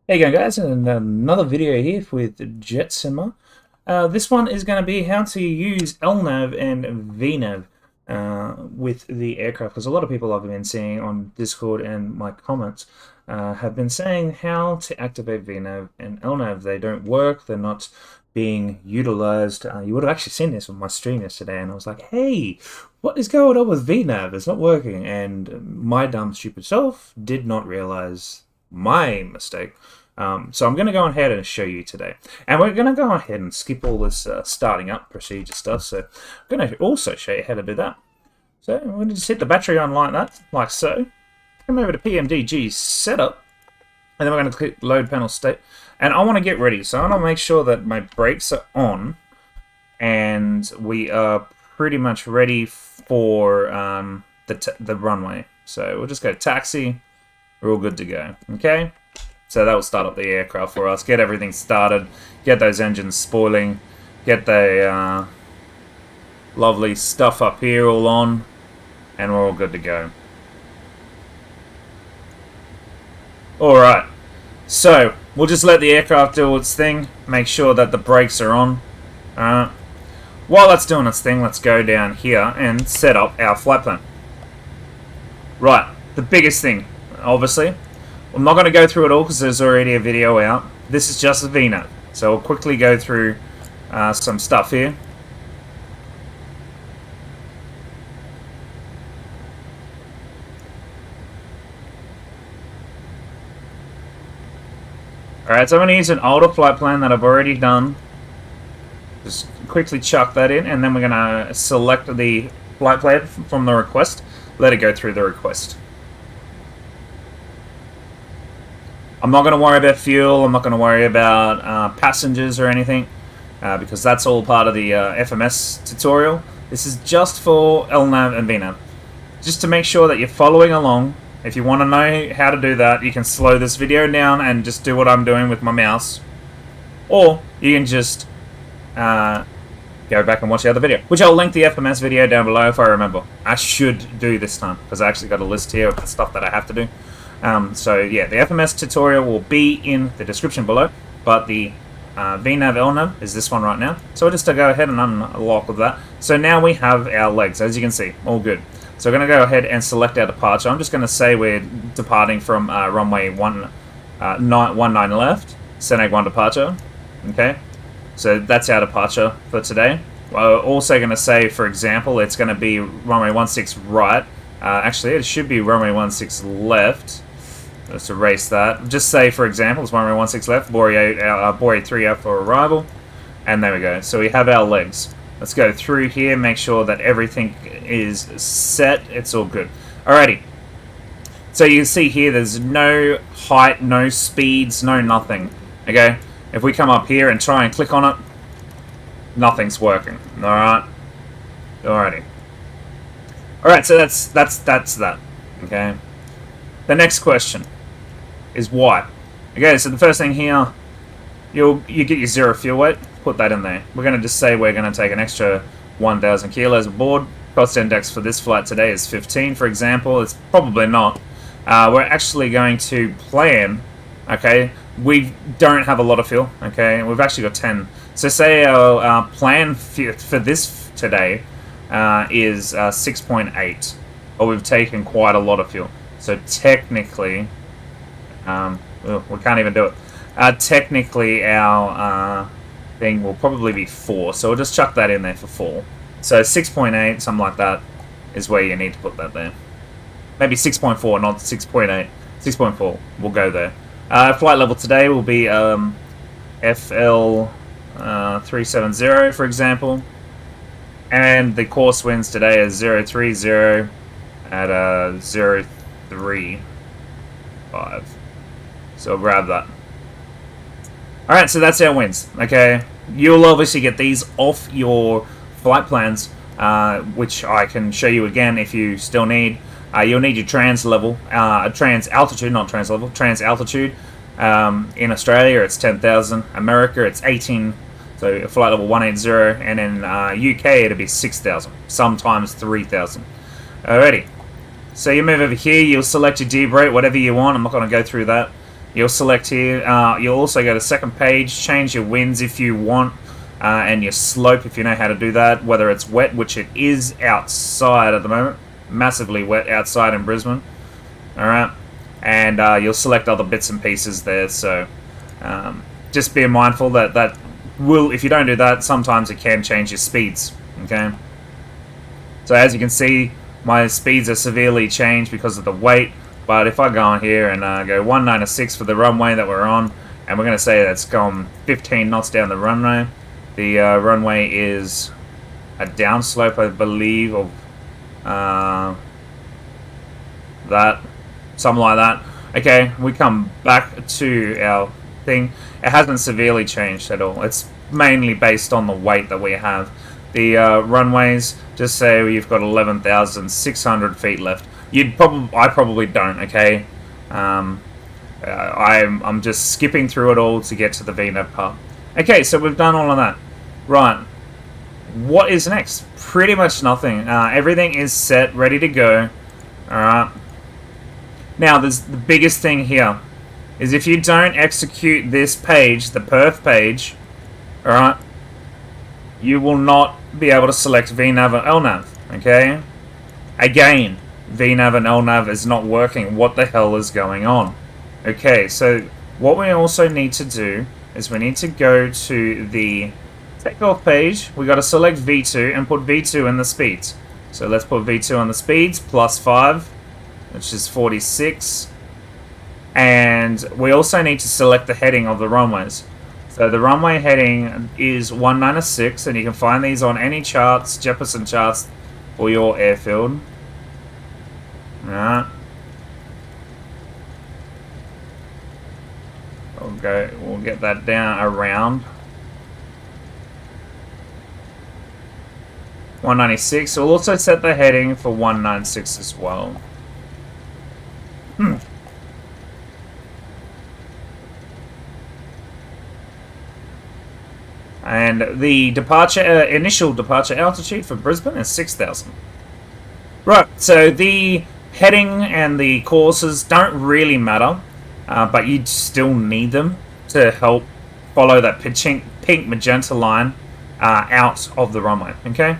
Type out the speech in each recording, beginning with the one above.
Hey again guys, and another video here with Jet Cinema. This one is going to be how to use LNAV and VNAV with the aircraft, because a lot of people I've been seeing on Discord and my comments have been saying how to activate VNAV and LNAV. They don't work, they're not being utilized. You would have actually seen this on my stream yesterday, and I was like, hey, what is going on with VNAV? It's not working. And my dumb stupid self did not realize my mistake. So I'm going to go ahead and show you today. And we're going to go ahead and skip all this starting up procedure stuff. So I'm going to also show you how to do that. So we're going to just hit the battery on like that, like so. Come over to PMDG setup. And then we're going to click load panel state. And I want to get ready. So I want to make sure that my brakes are on. And we are pretty much ready for the runway. So we'll just go taxi. We're all good to go. Okay? So that will start up the aircraft for us, get everything started, get those engines spoiling, get the lovely stuff up here all on, and we're all good to go. Alright, so we'll just let the aircraft do its thing, make sure that the brakes are on. While that's doing its thing, let's go down here and set up our flight plan. Right, the biggest thing, obviously. I'm not going to go through it all because there's already a video out. This is just a VNAV. So we'll quickly go through some stuff here. Alright, so I'm going to use an older flight plan that I've already done. Just quickly chuck that in, and then we're going to select the flight plan from the request. Let it go through the request. I'm not going to worry about fuel, I'm not going to worry about passengers or anything, because that's all part of the FMS tutorial. This is just for LNAV and VNAV. Just to make sure that you're following along. If you want to know how to do that, you can slow this video down and just do what I'm doing with my mouse. Or you can just go back and watch the other video, which I'll link the FMS video down below if I remember. I should do this time, because I actually got a list here of the stuff that I have to do. So yeah, the FMS tutorial will be in the description below, but the VNAV LNAV is this one right now. So we'll just go ahead and unlock with that. So now we have our legs, as you can see, all good. So we're going to go ahead and select our departure. I'm just going to say we're departing from runway 19 left, Seneg 1 departure. Okay, so that's our departure for today. We're also going to say, for example, it's going to be runway 16 right. Actually, it should be runway 16 left. Let's erase that. Just say, for example, it's runway 16 left, Bore 3 out for arrival. And there we go. So we have our legs. Let's go through here, make sure that everything is set. It's all good. Alrighty. So you can see here, there's no height, no speeds, no nothing. Okay? If we come up here and try and click on it, nothing's working. Alright? Alrighty. Alright, so that's that. Okay? The next question is why. Okay, so the first thing here, you get your 0 fuel weight, put that in there. We're going to just say we're going to take an extra 1,000 kilos aboard. Cost index for this flight today is 15, for example. It's probably not. We're actually going to plan, okay, we don't have a lot of fuel, okay, we've actually got 10. So say our plan for this today is 6.8, but we've taken quite a lot of fuel. So technically, we can't even do it. Technically, our thing will probably be 4. So we'll just chuck that in there for 4. So 6.8, something like that, is where you need to put that there. Maybe 6.4, not 6.8. 6.4, we'll go there. Flight level today will be FL 370, for example. And the course winds today is 030 at 035. So we'll grab that. Alright, so that's our winds. Okay, you'll obviously get these off your flight plans, which I can show you again if you still need. You'll need your trans level, trans altitude, not trans level, trans altitude. In Australia, it's 10,000. America, it's 18. So flight level 180, and in UK, it'll be 6,000. Sometimes 3,000. Alrighty. So you move over here, you'll select your debrake, whatever you want. I'm not going to go through that. You'll select here. You'll also go to second page, change your winds if you want, and your slope if you know how to do that. Whether it's wet, which it is outside at the moment, massively wet outside in Brisbane. All right, and you'll select other bits and pieces there. So just be mindful that will, if you don't do that, sometimes it can change your speeds. Okay. So as you can see, my speeds are severely changed because of the weight. But if I go on here and go 196 for the runway that we're on, and we're going to say that's gone 15 knots down the runway. The runway is a downslope, I believe, of that, something like that. Okay, we come back to our thing. It hasn't severely changed at all. It's mainly based on the weight that we have. The runways, just say you've got 11,600 feet left. I probably don't. Okay, I'm just skipping through it all to get to the VNAV part. Okay, so we've done all of that. Right, what is next? Pretty much nothing. Everything is set, ready to go. All right. Now, there's the biggest thing here is if you don't execute this page, the perf page, all right, you will not be able to select VNAV or LNAV. Okay, again. VNAV and LNAV is not working. What the hell is going on? Okay, so what we also need to do is we need to go to the takeoff page. We got to select V2 and put V2 in the speeds. So let's put V2 on the speeds, +5, which is 46. And we also need to select the heading of the runways. So the runway heading is 196, and you can find these on any charts, Jefferson charts, for your airfield. Alright. We'll get that down around 196. We'll also set the heading for 196 as well. And the initial departure altitude for Brisbane is 6,000. Right, so the heading and the courses don't really matter, but you still need them to help follow that pink magenta line out of the runway. Okay,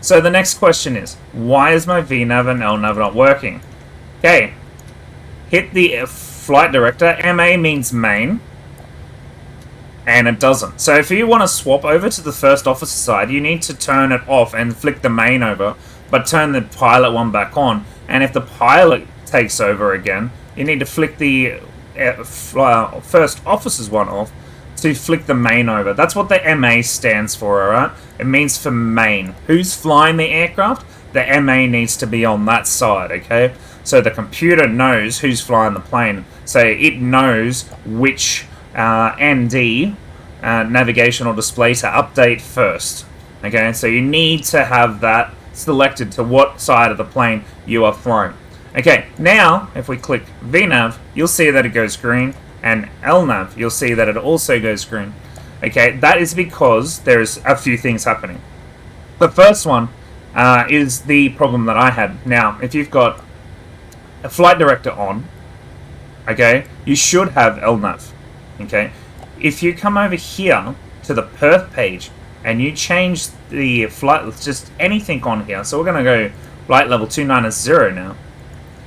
so the next question is, why is my VNAV and LNAV not working? Okay, hit the flight director. MA means main, and it doesn't. So if you want to swap over to the first officer side, you need to turn it off and flick the main over, but turn the pilot one back on. And if the pilot takes over again, you need to flick the first officer's one off to flick the main over. That's what the MA stands for, alright? It means for main. Who's flying the aircraft? The MA needs to be on that side, okay? So the computer knows who's flying the plane. So it knows which ND, navigational display, to update first. Okay, so you need to have that selected to what side of the plane you are flying. Okay, now if we click VNAV, you'll see that it goes green, and LNAV, you'll see that it also goes green. Okay, that is because there's a few things happening. The first one is the problem that I had. Now, if you've got a flight director on, okay, you should have LNAV. Okay, if you come over here to the perf page and you change the flight, just anything on here, so we're going to go flight level 290 now,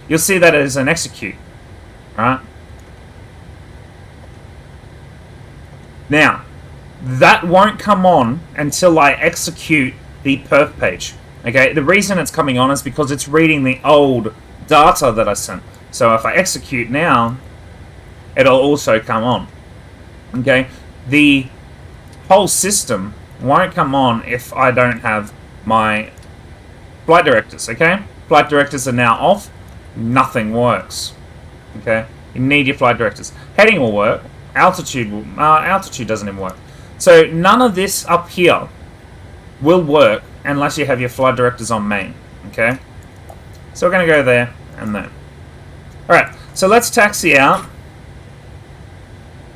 you'll see that it is an execute. Alright, now that won't come on until I execute the perf page. Okay, the reason it's coming on is because it's reading the old data that I sent. So if I execute now, it'll also come on. Okay, the whole system won't come on if I don't have my flight directors. Okay, flight directors are now off. Nothing works. Okay, you need your flight directors. Heading will work. Altitude will, altitude doesn't even work. So none of this up here will work unless you have your flight directors on main. Okay, so we're going to go there and there. Alright, so let's taxi out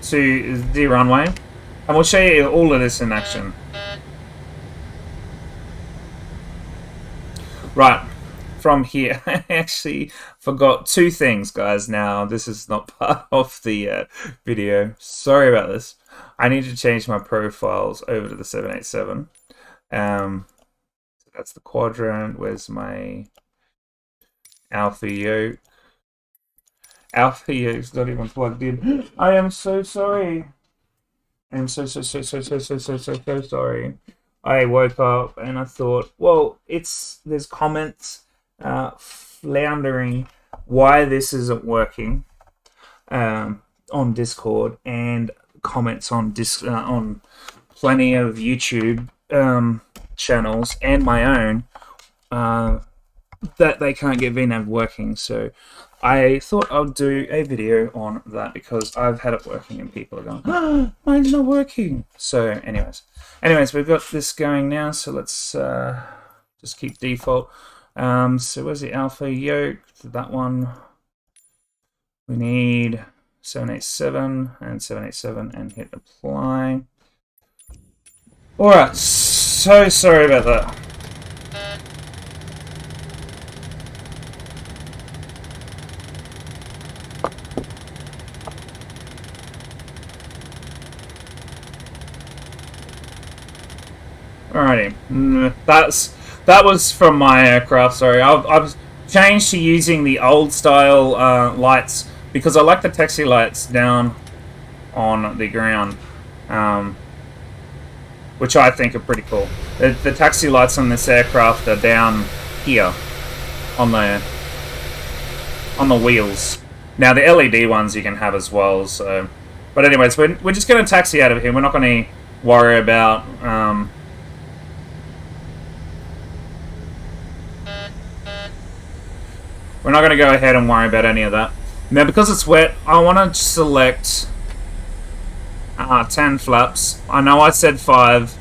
to the runway, and we'll show you all of this in action. Right, from here, I actually forgot two things, guys. Now, this is not part of the video. Sorry about this. I need to change my profiles over to the 787. So that's the quadrant. Where's my Alpha Yoke? Alpha Yoke's not even plugged in. I am so sorry. I'm so sorry. I woke up and I thought, well, there's comments floundering why this isn't working on Discord, and comments on plenty of YouTube channels and my own that they can't get VNAV working. So I thought I'll do a video on that because I've had it working and people are going, oh, mine's not working. So anyways, we've got this going now, so let's just keep default. So where's the Alpha Yoke? That one. We need 787 and 787 and hit apply. Alright, so sorry about that. Alrighty, that was from my aircraft. Sorry, I've changed to using the old style lights because I like the taxi lights down on the ground, which I think are pretty cool. The taxi lights on this aircraft are down here on the wheels. Now the LED ones you can have as well. So, but anyways, we're just going to taxi out of here. We're not going to worry about. We're not going to go ahead and worry about any of that. Now, because it's wet, I want to select 10 flaps. I know I said 5.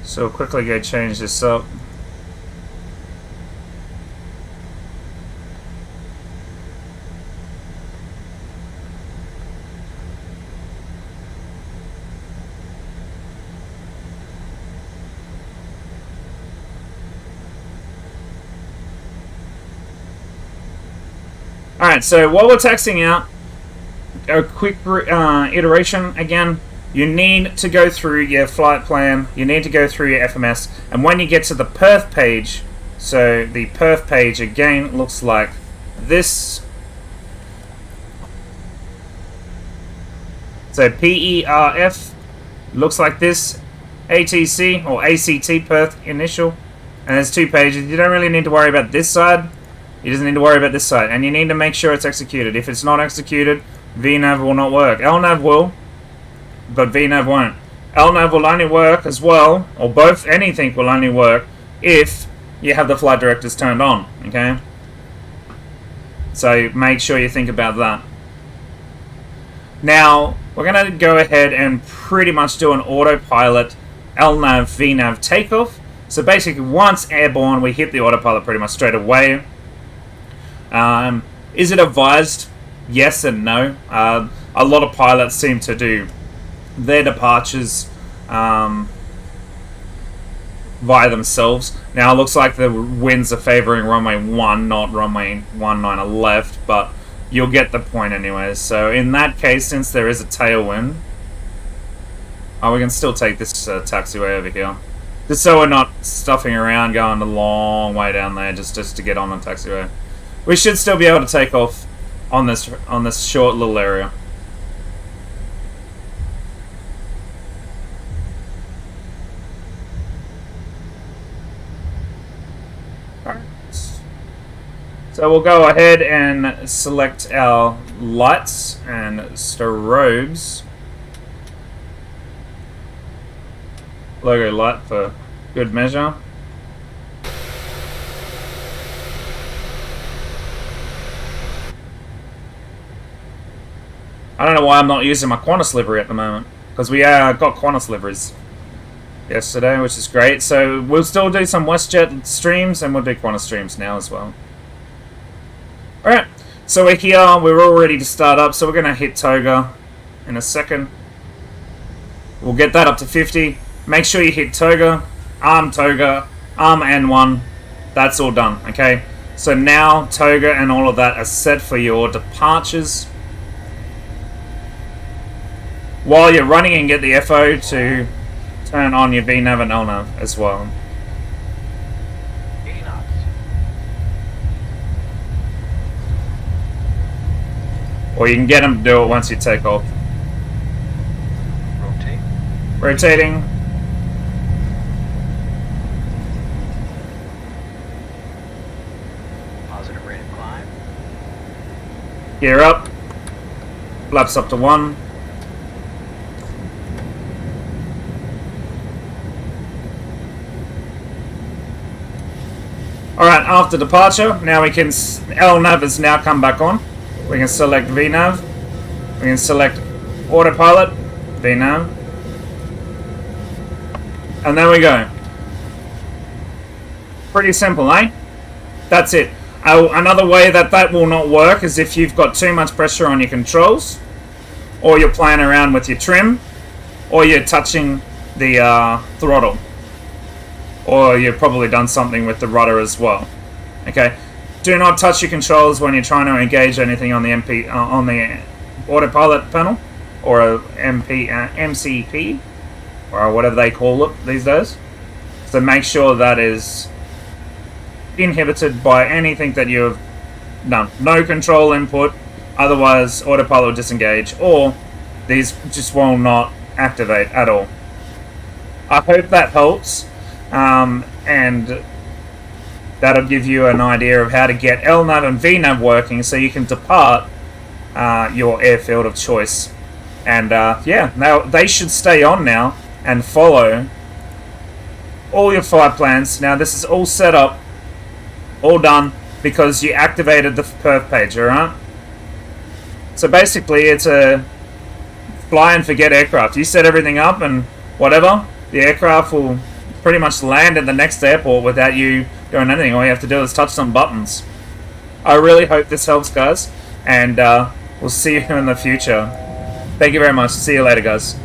So we'll quickly go change this up. Alright, so while we're taxiing out, a quick iteration again. You need to go through your flight plan, you need to go through your FMS, and when you get to the perf page, so the perf page again looks like this. So PERF looks like this, ATC or ACT perf initial, and there's 2 pages. You don't really need to worry about this side. You just need to worry about this side, and you need to make sure it's executed. If it's not executed, VNAV will not work. LNAV will, but VNAV won't. LNAV will only work as well, or both, anything will only work if you have the flight directors turned on, okay? So make sure you think about that. Now, we're going to go ahead and pretty much do an autopilot LNAV VNAV takeoff. So basically, once airborne, we hit the autopilot pretty much straight away. Is it advised? Yes and no. A lot of pilots seem to do their departures via themselves. Now it looks like the winds are favouring runway 1, not runway 19 left, but you'll get the point anyways. So in that case, since there is a tailwind, we can still take this taxiway over here. Just so we're not stuffing around going a long way down there just to get on the taxiway. We should still be able to take off on this short little area. Alright. So we'll go ahead and select our lights and strobes. Logo light for good measure. I don't know why I'm not using my Qantas livery at the moment, because we got Qantas liveries yesterday, which is great. So we'll still do some WestJet streams, and we'll do Qantas streams now as well. Alright, so we're here, we're all ready to start up, so we're going to hit toga in a second. We'll get that up to 50. Make sure you hit toga, arm N1. That's all done, okay? So now toga and all of that are set for your departures. While you're running, and get the FO to turn on your VNAV and LNAV as well. 80 knots. Or you can get them to do it once you take off. Rotate. Rotating. Positive rate of climb. Gear up. Flaps up to 1. Alright, after departure, now we can... LNAV has now come back on. We can select VNAV. We can select autopilot. VNAV. And there we go. Pretty simple, eh? That's it. Another way that will not work is if you've got too much pressure on your controls, or you're playing around with your trim, or you're touching the throttle. Or you've probably done something with the rudder as well. Okay, do not touch your controls when you're trying to engage anything on the on the autopilot panel, or MCP, or whatever they call it these days. So make sure that is inhibited by anything that you've done. No control input, otherwise autopilot will disengage, or these just will not activate at all. I hope that helps. And that'll give you an idea of how to get LNAV and VNAV working so you can depart your airfield of choice. And yeah, now they should stay on now and follow all your flight plans. Now this is all set up, all done, because you activated the perf page, alright? So basically it's a fly and forget aircraft. You set everything up and whatever, the aircraft will pretty much land at the next airport without you doing anything. All you have to do is touch some buttons. I really hope this helps, guys, and we'll see you in the future. Thank you very much. See you later, guys.